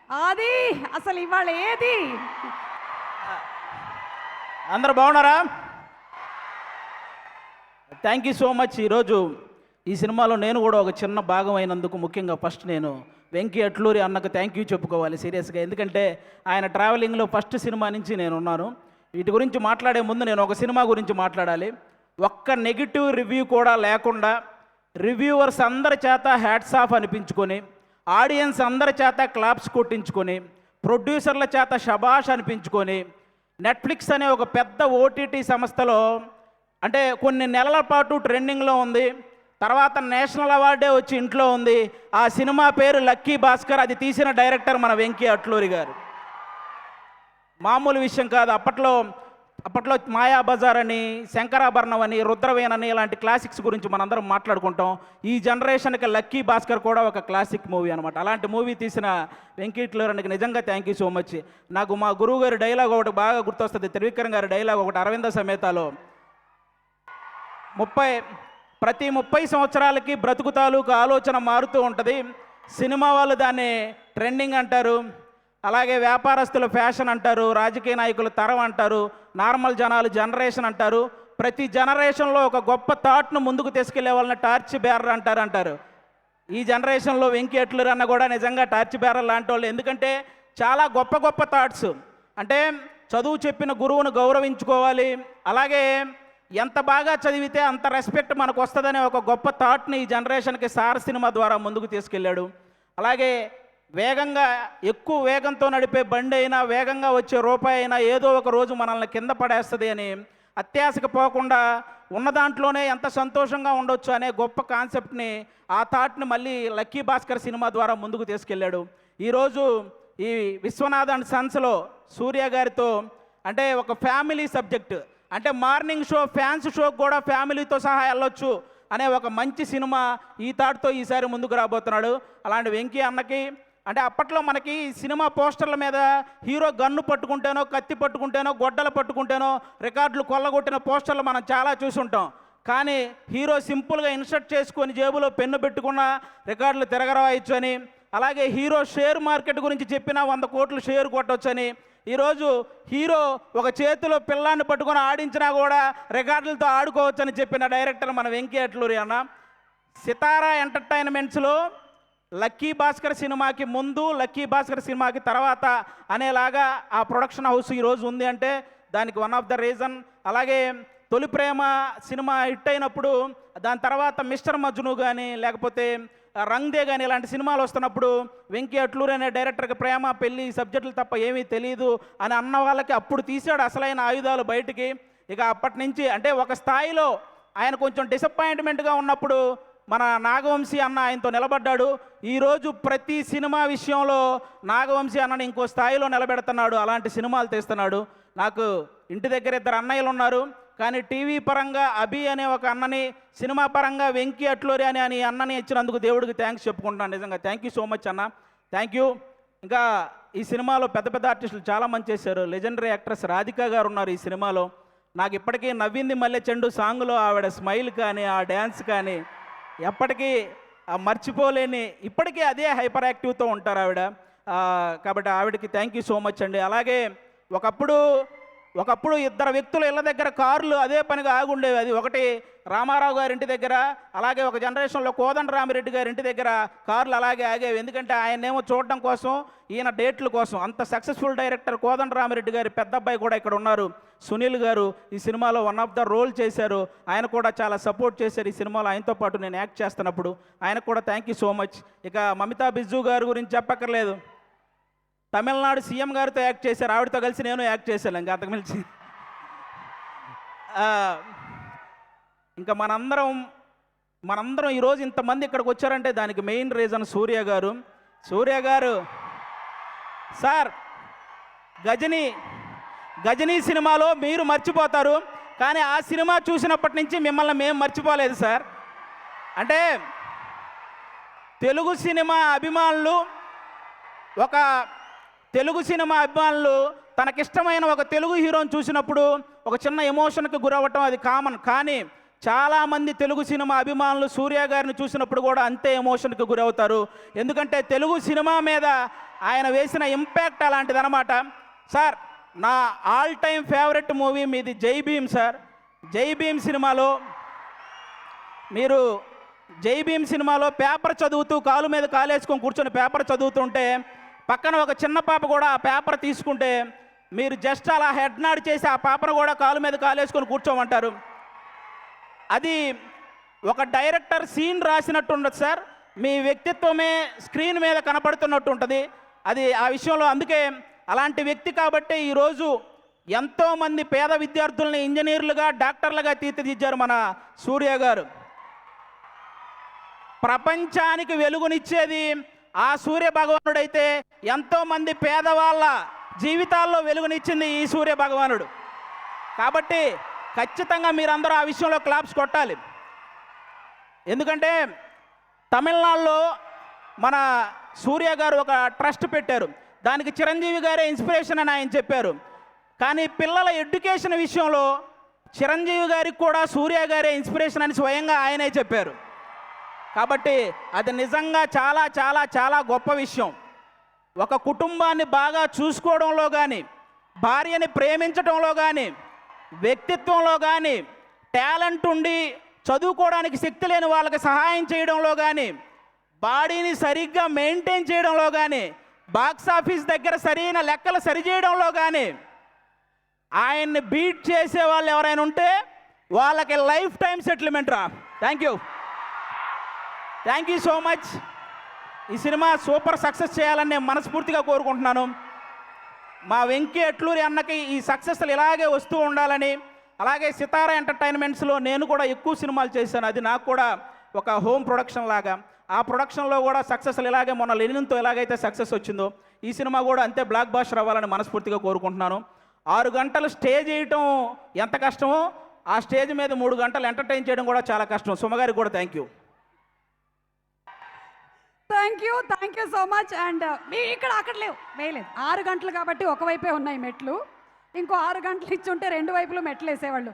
అది అసలు ఇవాళ ఏది అందరు బాగున్నారా? Thank you so much. ఈరోజు ఈ సినిమాలో నేను కూడా ఒక చిన్న భాగం అయినందుకు ముఖ్యంగా ఫస్ట్ నేను వెంకీ అట్లూరి అన్నకు థ్యాంక్ యూ చెప్పుకోవాలి సీరియస్గా. ఎందుకంటే ఆయన ట్రావెలింగ్లో ఫస్ట్ సినిమా నుంచి నేను ఉన్నాను. వీటి గురించి మాట్లాడే ముందు నేను ఒక సినిమా గురించి మాట్లాడాలి. ఒక్క నెగిటివ్ రివ్యూ కూడా లేకుండా రివ్యూవర్స్ అందరి చేత హ్యాట్స్ ఆఫ్ అనిపించుకొని, ఆడియన్స్ అందరి చేత క్లాప్స్ కొట్టించుకొని, ప్రొడ్యూసర్ల చేత షబాష్ అనిపించుకొని, నెట్ఫ్లిక్స్ అనే ఒక పెద్ద ఓటీటీ సంస్థలో అంటే కొన్ని నెలల పాటు ట్రెండింగ్లో ఉంది. తర్వాత నేషనల్ అవార్డే వచ్చి ఇంట్లో ఉంది. ఆ సినిమా పేరు లక్కీ భాస్కర్. అది తీసిన డైరెక్టర్ మన వెంకీ అట్లూరి గారు. మామూలు విషయం కాదు. అప్పట్లో మాయాబజార్ అని, శంకరాభరణం అని, రుద్రవేణ్ అని ఇలాంటి క్లాసిక్స్ గురించి మనందరం మాట్లాడుకుంటాం. ఈ జనరేషన్కి లక్కీ భాస్కర్ కూడా ఒక క్లాసిక్ మూవీ అనమాట. అలాంటి మూవీ తీసిన వెంకీ అట్లూరికి నిజంగా థ్యాంక్ యూ సో మచ్. నాకు మా గురువు గారి డైలాగ్ ఒకటి బాగా గుర్తొస్తుంది. త్రివిక్రమ్ గారి డైలాగ్ ఒకటి, అరవింద సమేతలో, ప్రతి 30 సంవత్సరాలకి బ్రతుకు తాలూకు ఆలోచన మారుతూ ఉంటుంది. సినిమా వాళ్ళు దాన్ని ట్రెండింగ్ అంటారు, అలాగే వ్యాపారస్తులు ఫ్యాషన్ అంటారు, రాజకీయ నాయకులు తరం అంటారు, నార్మల్ జనాలు జనరేషన్ అంటారు. ప్రతి జనరేషన్లో ఒక గొప్ప థాట్ను ముందుకు తీసుకెళ్లే వాళ్ళని టార్చ్ బేరర్ అంటారు. ఈ జనరేషన్లో వెంకీ అట్లూరి అన్న కూడా నిజంగా టార్చ్ బేరర్ లాంటి వాళ్ళు. ఎందుకంటే చాలా గొప్ప గొప్ప థాట్స్. అంటే చదువు చెప్పిన గురువును గౌరవించుకోవాలి, అలాగే ఎంత బాగా చదివితే అంత రెస్పెక్ట్ మనకు వస్తుందనే ఒక గొప్ప థాట్ని ఈ జనరేషన్కి సార్ సినిమా ద్వారా ముందుకు తీసుకెళ్ళాడు. అలాగే వేగంగా, ఎక్కువ వేగంతో నడిపే బండి అయినా, వేగంగా వచ్చే రూపాయి అయినా ఏదో ఒక రోజు మనల్ని కింద పడేస్తుంది అని అత్యాశకు పోకుండా ఉన్న దాంట్లోనే ఎంత సంతోషంగా ఉండొచ్చు అనే గొప్ప కాన్సెప్ట్ని, ఆ థాట్ని మళ్ళీ లక్కీ భాస్కర్ సినిమా ద్వారా ముందుకు తీసుకెళ్ళాడు. ఈరోజు ఈ విశ్వనాథ్ అండ్ సన్స్లో సూర్య గారితో అంటే ఒక ఫ్యామిలీ సబ్జెక్ట్, అంటే మార్నింగ్ షో, ఫ్యాన్స్ షోకి కూడా ఫ్యామిలీతో సహా వెళ్ళొచ్చు అనే ఒక మంచి సినిమా ఈ థాట్తో ఈసారి ముందుకు రాబోతున్నాడు. అలాంటి వెంకీ అన్నకి అంటే అప్పట్లో మనకి సినిమా పోస్టర్ల మీద హీరో గన్ను పట్టుకుంటేనో, కత్తి పట్టుకుంటేనో, గొడ్డలు పట్టుకుంటేనో రికార్డులు కొల్లగొట్టిన పోస్టర్లు మనం చాలా చూసుంటాం. కానీ హీరో సింపుల్గా ఇన్సర్ట్ చేసుకొని జేబులో పెన్ను పెట్టుకున్న రికార్డులు తిరగరాయొచ్చు అని, అలాగే హీరో షేర్ మార్కెట్ గురించి చెప్పినా 100 కోట్లు షేర్ కొట్టొచ్చని, ఈరోజు హీరో ఒక చేతిలో పిల్లాన్ని పట్టుకొని ఆడించినా కూడా రికార్డులతో ఆడుకోవచ్చని చెప్పిన డైరెక్టర్ మన వెంకీ అట్లూరి అన్న. సితారా ఎంటర్టైన్మెంట్స్లో లక్కీ భాస్కర్ సినిమాకి ముందు, లక్కీ భాస్కర్ సినిమాకి తర్వాత అనేలాగా ఆ ప్రొడక్షన్ హౌస్ ఈరోజు ఉంది అంటే దానికి వన్ ఆఫ్ ద రీజన్. అలాగే తొలి ప్రేమ సినిమా హిట్ అయినప్పుడు దాని తర్వాత మిస్టర్ మజ్ను కానీ, లేకపోతే రంగ్ దే కానీ ఇలాంటి సినిమాలు వస్తున్నప్పుడు వెంకీ అట్లూరి అనే డైరెక్టర్కి ప్రేమ, పెళ్ళి సబ్జెక్టులు తప్ప ఏమీ తెలియదు అని అన్న వాళ్ళకి అప్పుడు తీసాడు అసలైన ఆయుధాలు బయటికి. ఇక అప్పటి నుంచి అంటే ఒక స్థాయిలో ఆయన కొంచెం డిసప్పాయింట్మెంట్గా ఉన్నప్పుడు మన నాగవంశీ అన్న ఆయనతో నిలబడ్డాడు. ఈరోజు ప్రతి సినిమా విషయంలో నాగవంశీ అన్నని ఇంకో స్థాయిలో నిలబెడుతున్నాడు. అలాంటి సినిమాలు తీస్తున్నాడు. నాకు ఇంటి దగ్గర 2 అన్నయ్యలు ఉన్నారు, కానీ టీవీ పరంగా అభి అనే ఒక అన్నని, సినిమా పరంగా వెంకీ అట్లూరి అని అన్నని ఇచ్చినందుకు దేవుడికి థ్యాంక్స్ చెప్పుకుంటున్నాను. నిజంగా థ్యాంక్ యూ సో మచ్ అన్న, థ్యాంక్ యూ. ఇంకా ఈ సినిమాలో పెద్ద పెద్ద ఆర్టిస్టులు చాలామంది చేశారు. లెజెండరీ యాక్ట్రెస్ రాధిక గారు ఉన్నారు ఈ సినిమాలో. నాకు ఇప్పటికీ నవ్వింది మల్లె చెండు సాంగ్లో ఆవిడ స్మైల్ కానీ, ఆ డ్యాన్స్ కానీ ఎప్పటికీ మర్చిపోలేని, ఇప్పటికీ అదే హైపర్ యాక్టివ్తో ఉంటారు ఆవిడ. కాబట్టి ఆవిడకి థ్యాంక్ యూ సో మచ్ అండి. అలాగే ఒకప్పుడు 2 వ్యక్తులు ఇళ్ళ దగ్గర కార్లు అదే పనిగా ఆగుండేవి. అది ఒకటి రామారావు గారి ఇంటి దగ్గర, అలాగే ఒక జనరేషన్లో కోదండరామిరెడ్డి గారి ఇంటి దగ్గర కార్లు అలాగే ఆగేవి. ఎందుకంటే ఆయనేమో చూడడం కోసం, ఈయన డేట్ల కోసం. అంత సక్సెస్ఫుల్ డైరెక్టర్ కోదండరామిరెడ్డి గారి పెద్ద అబ్బాయి కూడా ఇక్కడ ఉన్నారు, సునీల్ గారు. ఈ సినిమాలో వన్ ఆఫ్ ద రోల్ చేశారు. ఆయన కూడా చాలా సపోర్ట్ చేశారు ఈ సినిమాలో. ఆయనతో పాటు నేను యాక్ట్ చేస్తున్నప్పుడు ఆయనకు కూడా థ్యాంక్ యూ సో మచ్. ఇక మమితా బిజ్జు గారి గురించి చెప్పక్కర్లేదు. తమిళనాడు సీఎం గారితో యాక్ట్ చేశారు, ఆవిడతో కలిసి నేను యాక్ట్ చేశాను. ఇంకా అంతకుమించి ఇంకా మనందరం ఈరోజు ఇంతమంది ఇక్కడికి వచ్చారంటే దానికి మెయిన్ రీజన్ సూర్య గారు. సార్, గజనీ సినిమాలో మీరు మర్చిపోతారు, కానీ ఆ సినిమా చూసినప్పటి నుంచి మిమ్మల్ని మేము మర్చిపోలేదు సార్. అంటే తెలుగు సినిమా అభిమానులు తనకిష్టమైన ఒక తెలుగు హీరోని చూసినప్పుడు ఒక చిన్న ఎమోషన్కి గురవ్వటం అది కామన్. కానీ చాలామంది తెలుగు సినిమా అభిమానులు సూర్య గారిని చూసినప్పుడు కూడా అంతే ఎమోషన్కి గురవుతారు. ఎందుకంటే తెలుగు సినిమా మీద ఆయన వేసిన ఇంపాక్ట్ అలాంటిదన్నమాట. సార్, నా ఆల్ టైమ్ ఫేవరెట్ మూవీ మీది జై భీమ్ సార్. జై భీమ్ సినిమాలో మీరు పేపర్ చదువుతూ కాలు మీద కాలేసుకొని కూర్చొని పేపర్ చదువుతుంటే పక్కన ఒక చిన్న పాప కూడా ఆ పేపర్ తీసుకుంటే మీరు జస్ట్ అలా హెడ్ నాడ్ చేసి ఆ పాపను కూడా కాలు మీద కాలేసుకొని కూర్చోమంటారు. అది ఒక డైరెక్టర్ సీన్ రాసినట్టు ఉండదు సార్, మీ వ్యక్తిత్వమే స్క్రీన్ మీద కనపడుతున్నట్టు ఉంటుంది. అది ఆ విషయంలో అందుకే అలాంటి వ్యక్తి కాబట్టి ఈరోజు ఎంతోమంది పేద విద్యార్థుల్ని ఇంజనీర్లుగా డాక్టర్లుగా తీర్చిదిద్దారు మన సూర్య గారు. ప్రపంచానికి వెలుగునిచ్చేది ఆ సూర్య భగవానుడైతే ఎంతోమంది పేదవాళ్ళ జీవితాల్లో వెలుగునిచ్చింది ఈ సూర్య భగవానుడు. కాబట్టి ఖచ్చితంగా మీరందరూ ఆ విషయంలో క్లాప్స్ కొట్టాలి. ఎందుకంటే తమిళనాడులో మన సూర్య గారు ఒక ట్రస్ట్ పెట్టారు, దానికి చిరంజీవి గారే ఇన్స్పిరేషన్ అని ఆయన చెప్పారు. కానీ పిల్లల ఎడ్యుకేషన్ విషయంలో చిరంజీవి గారికి కూడా సూర్య గారే ఇన్స్పిరేషన్ అని స్వయంగా ఆయనే చెప్పారు. కాబట్టి అది నిజంగా చాలా చాలా చాలా గొప్ప విషయం. ఒక కుటుంబాన్ని బాగా చూసుకోవడంలో కానీ, భార్యని ప్రేమించడంలో కానీ, వ్యక్తిత్వంలో కానీ, టాలెంట్ ఉండి చదువుకోవడానికి శక్తి లేని వాళ్ళకి సహాయం చేయడంలో కానీ, బాడీని సరిగ్గా మెయింటైన్ చేయడంలో కానీ, బాక్స్ ఆఫీస్ దగ్గర సరైన లెక్కలు సరిచేయడంలో కానీ ఆయన్ని బీట్ చేసే వాళ్ళు ఎవరైనా ఉంటే వాళ్ళకి లైఫ్ టైం సెటిల్మెంట్ రా. Thank you so much. ఈ సినిమా సూపర్ సక్సెస్ చేయాలని నేను మనస్ఫూర్తిగా కోరుకుంటున్నాను. మా వెంకీ అట్లూరి అన్నకి ఈ సక్సెస్లు ఇలాగే వస్తూ ఉండాలని, అలాగే సితారా ఎంటర్టైన్మెంట్స్లో నేను కూడా ఎక్కువ సినిమాలు చేశాను, అది నాకు కూడా ఒక హోమ్ ప్రొడక్షన్ లాగా. ఆ ప్రొడక్షన్లో కూడా సక్సెస్లు ఇలాగే మొన్న లెనిన్తో ఎలాగైతే సక్సెస్ వచ్చిందో ఈ సినిమా కూడా అంతే బ్లాక్ బాస్టర్ అవ్వాలని మనస్ఫూర్తిగా కోరుకుంటున్నాను. 6 గంటలు స్టేజ్ చేయటం ఎంత కష్టమో ఆ స్టేజ్ మీద 3 గంటలు ఎంటర్టైన్ చేయడం కూడా చాలా కష్టం. సుమగారికి కూడా thank you so much. And మీ ఇక్కడ అక్కడ లేవు వేయలేదు, 6 గంటలు కాబట్టి ఒకవైపే ఉన్నాయి మెట్లు, ఇంకో 6 గంటలు ఇచ్చి ఉంటే 2 వైపులు మెట్లు వేసేవాళ్ళు.